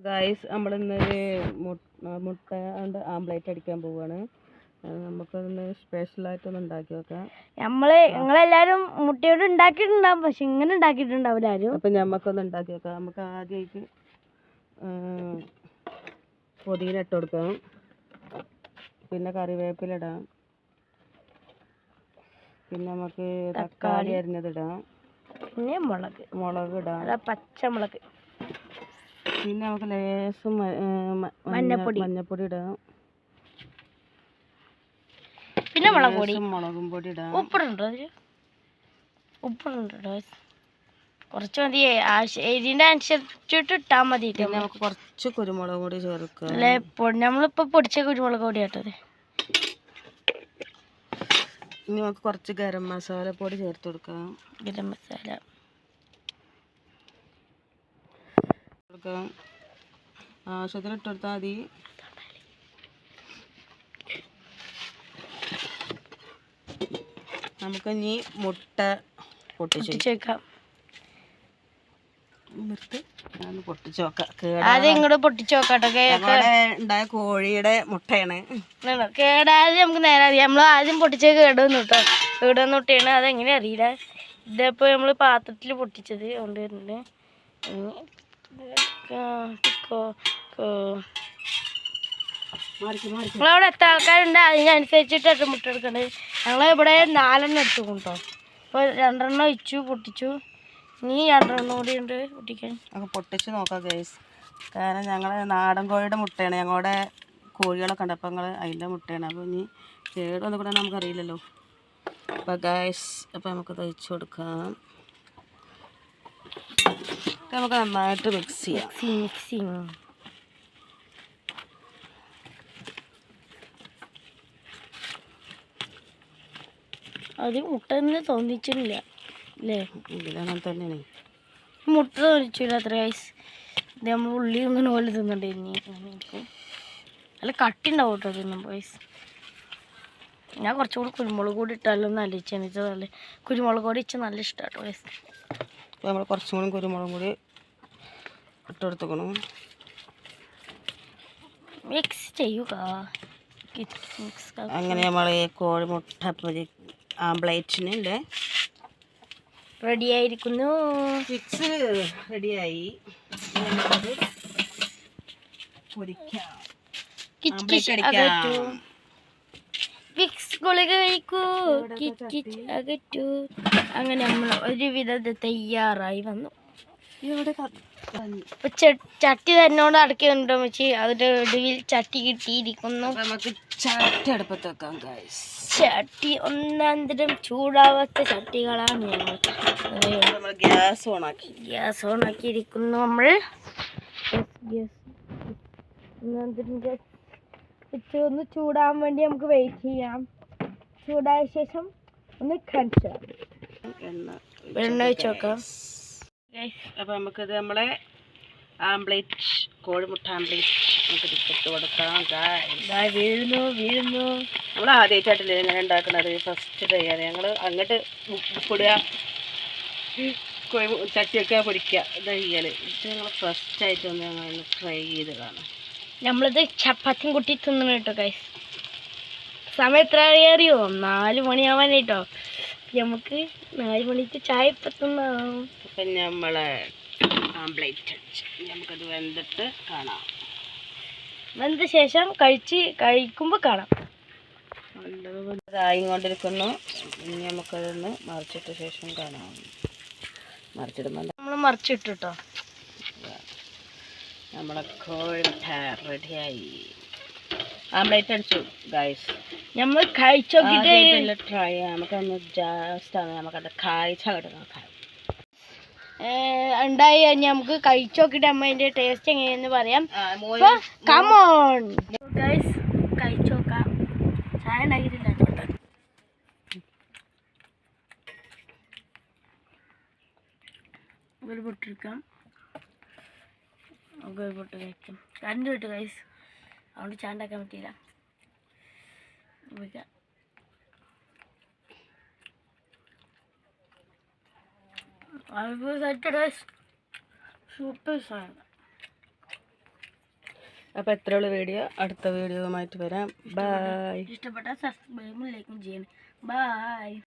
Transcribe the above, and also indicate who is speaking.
Speaker 1: Guys നമ്മളിന്നൊരു മുട്ട കൊണ്ട് ആംപ്ലേറ്റ് അടിക്കാൻ പോവുകയാണ്. നമുക്കൊന്ന് സ്പെഷ്യലായിട്ടൊന്ന് ഉണ്ടാക്കി നോക്കാം.
Speaker 2: ഞങ്ങളെല്ലാവരും മുട്ടയോട് ഉണ്ടാക്കിയിട്ടുണ്ടാവും, പക്ഷെ ഇങ്ങനെ ഉണ്ടാക്കിയിട്ടുണ്ടാവില്ല ആരും.
Speaker 1: അപ്പം നമുക്കൊന്ന് ഉണ്ടാക്കി നോക്കാം. നമുക്ക് ആദ്യമായിട്ട് പുതിന ഇട്ട് കൊടുക്കാം, പിന്നെ കറിവേപ്പില ഇടാം, പിന്നെ നമുക്ക് തക്കാളി അരിഞ്ഞതിടാം,
Speaker 2: പിന്നെ മുളക്
Speaker 1: ഇടാം,
Speaker 2: പച്ചമുളക്,
Speaker 1: പിന്നെ നമുക്ക് ലേശം മഞ്ഞപ്പൊടി ഇടാം,
Speaker 2: പിന്നെ
Speaker 1: മുളകും പൊടി ഇടാം,
Speaker 2: ഉപ്പിടുണ്ടോ കുറച്ച് മതി, എരിന്റെ അനുസരിച്ചിട്ട് ഇട്ടാ മതി.
Speaker 1: പിന്നെ നമുക്ക് കുറച്ച് കുരുമുളക് പൊടി ചേർക്കാം.
Speaker 2: അല്ലെ നമ്മളിപ്പോ പൊടിച്ച കുരുമുളക് പൊടി ഇട്ടത്.
Speaker 1: ഇനി നമുക്ക് കുറച്ച് ഗരം മസാല പൊടി ചേർത്ത് കൊടുക്കാം.
Speaker 2: ഗരം മസാല
Speaker 1: ആവശ്യത്തിന് ഇട്ട് കൊടുത്താൽ മതി. നമുക്ക് ഇനി മുട്ട പൊട്ടിച്ച് വെക്കാം. ഉണ്ടായ കോഴിയുടെ മുട്ടയാണ്.
Speaker 2: കേടായത് നമുക്ക് നേരെ അറിയാം. നമ്മൾ ആദ്യം പൊട്ടിച്ച കേടുവന്നു കേട്ടോ. കേടുവന്ന മുട്ടയാണ്, അതെങ്ങനെ അറിയില്ല. ഇതിപ്പോ നമ്മള് പാത്രത്തിൽ പൊട്ടിച്ചത് കൊണ്ട് വരുന്നുണ്ട്. നിങ്ങളവിടെ എത്ര ആൾക്കാരുണ്ട് അതിനനുസരിച്ചിട്ട് മുട്ട എടുക്കണ്ടത്. ഞങ്ങളിവിടെ 4 എടുത്തു കേട്ടോ. ഇപ്പോൾ 2 ഒഴിച്ചു പൊട്ടിച്ചു. ഇനി 2 കൂടി ഉണ്ട് പൊട്ടിക്കാൻ.
Speaker 1: നമുക്ക് പൊട്ടിച്ച് നോക്കാം ഗൈസ്. കാരണം ഞങ്ങൾ നാടൻ കോഴിയുടെ മുട്ടയാണ്. ഞങ്ങളുടെ കോഴികളൊക്കെ ഉണ്ട്, അപ്പം ഞങ്ങൾ അതിൻ്റെ മുട്ടയാണ്. അപ്പോൾ ഇനി കേടൊന്നും കൂടെ നമുക്കറിയില്ലല്ലോ. അപ്പോൾ ഗൈസ്, അപ്പോൾ നമുക്ക് തയ്ച്ചു കൊടുക്കാം. നമുക്ക് നന്നായിട്ട് മിക്സ് ചെയ്യാം.
Speaker 2: അത് മുട്ട തന്നെ തോന്നിച്ചില്ല അല്ലേ?
Speaker 1: ഇതിലങ്ങനെ തന്നെയാണ്.
Speaker 2: മുട്ട തോന്നിച്ചില്ല അത്ര ഗൈസ്. ഇത് നമ്മൾ ഉള്ളി ഇങ്ങനെ പോലെ തിന്നണ്ടേ. നല്ല കട്ടി ഉണ്ടാവും കേട്ടോ തിന്നുമ്പോൾ ഗൈസ്. ഞാൻ കുറച്ചുകൂടി കുരുമുളക് കൂടി ഇട്ടാലോ എന്ന് ആലോചിച്ചാണ്. ഇത് നല്ല കുരുമുളക് പൊടി ഇച്ച നല്ല ഇഷ്ടമാണ് കേട്ടോ ഗൈസ്.
Speaker 1: അപ്പോൾ നമ്മൾ കുറച്ചും കൂടി കുരുമുളകും കൂടി ഇട്ട് കൊടുക്കണം.
Speaker 2: മിക്സ് ചെയ്യുക.
Speaker 1: അങ്ങനെ നമ്മൾ കോഴിമുട്ട ആംപ്ലേറ്റിന്
Speaker 2: റെഡി ആയിരിക്കുന്നു.
Speaker 1: മിക്സ് റെഡിയായി.
Speaker 2: അങ്ങനെ നമ്മൾ ഒരുവിധം തയ്യാറായി വന്നു. ചട്ടി തന്നോട് അടക്കുന്നുണ്ടോ വെച്ച് അതിന്റെ ഒടുവിൽ ചട്ടി കിട്ടിയിരിക്കുന്നു.
Speaker 1: നമുക്ക് ചട്ടി അടുപ്പത്ത് വെക്കാം ഗൈസ്.
Speaker 2: ചട്ടി ഒന്നാന്തരം ചൂടാവാത്ത ചട്ടികളാണ് ഞങ്ങൾ.
Speaker 1: ഗ്യാസ്
Speaker 2: ഓണാക്കിയിരിക്കുന്നു നമ്മൾ. ഒന്ന് ചൂടാൻ വേണ്ടി നമുക്ക് വെയിറ്റ് ചെയ്യാം. ചൂടായ ശേഷം ഒന്ന് കാണിച്ചാൽ എണ്ണ ഒഴിച്ച് നോക്കാം.
Speaker 1: അപ്പോൾ നമുക്കിത് നമ്മളെ ആംപ്ലേറ്റ്, കോഴിമുട്ട ആംപ്ലേറ്റ് നമുക്ക് ഇട്ട് കൊടുക്കാം.
Speaker 2: വീഴുന്നു.
Speaker 1: നമ്മൾ ആദ്യമായിട്ടായിട്ടില്ലേ ഇങ്ങനെ ഉണ്ടാക്കുന്നത്, ഫസ്റ്റ് ചെയ്യാൻ ഞങ്ങൾ അങ്ങോട്ട് ഉപ്പിടുക, ചട്ടി വെക്കുക, പൊരിക്കുക, ഇത് ചെയ്യൽ. ഇത് ഞങ്ങൾ ഫസ്റ്റായിട്ടൊന്ന് ഞങ്ങൾ ട്രൈ ചെയ്ത് കാണാം.
Speaker 2: നമ്മളിത് ചപ്പാത്തിയും കൂട്ടി തിന്നണം കേട്ടോ ഗൈസ്. സമയം എത്ര അറിയോ? 4 മണിയാവാനായിട്ടോ. നമുക്ക് 4 മണിക്ക് ചായ ഇപ്പം തിന്നാം.
Speaker 1: അപ്പം നമ്മളെ ആംപ്ലേറ്റ് നമുക്കത് വെന്തിട്ട് കാണാം.
Speaker 2: വെന്ത ശേഷം കഴിക്കുമ്പോൾ കാണാം.
Speaker 1: ഇതായിക്കൊണ്ടിരിക്കുന്നു. ഇനി നമുക്കതൊന്ന് മറിച്ചിട്ട ശേഷം കാണാം. മറിച്ചിടുമ്പോൾ
Speaker 2: നമ്മൾ മറിച്ചിട്ടു കേട്ടോ.
Speaker 1: നമ്മളെ കോഴിമുട്ട റെഡിയായി. ആംപ്ലേറ്റ് അടിച്ചു ഗൈസ്.
Speaker 2: നമ്മൾ കഴിച്ചു നോക്കിയിട്ട്
Speaker 1: ട്രൈ ചെയ്യാം. നമുക്കൊന്ന് ജാസ്റ്റാണ് നമുക്കത് കാഴ്ച നോക്കാം.
Speaker 2: ഉണ്ടായി കഴിഞ്ഞാൽ നമുക്ക് കഴിച്ചു നോക്കിയിട്ട് അമ്മ അതിന്റെ ടേസ്റ്റ് എങ്ങനെയെന്ന് പറയാം. കമോൺ ഗൈസ്, കഴിച്ചു നോക്കാം. ചായ ഉണ്ടാക്കിയിട്ടില്ല കേട്ടോ. ഒരു പൊട്ടിരിക്കാം, നമുക്ക് ഒരു പൊട്ട് കഴിക്കാം. കറണ്ട് കിട്ടും ഗൈസ്, അതുകൊണ്ട് ചായ ഉണ്ടാക്കാൻ പറ്റിയില്ല. സൂപ്പർ സാധനം.
Speaker 1: അപ്പോൾ എത്രയുള്ള വീഡിയോ, അടുത്ത വീഡിയോയുമായിട്ട് വരാം. ബൈ.
Speaker 2: ഇഷ്ടപ്പെട്ട സബ്സ്ക്രൈബും ലൈക്കും ചെയ്യണം. ബൈ.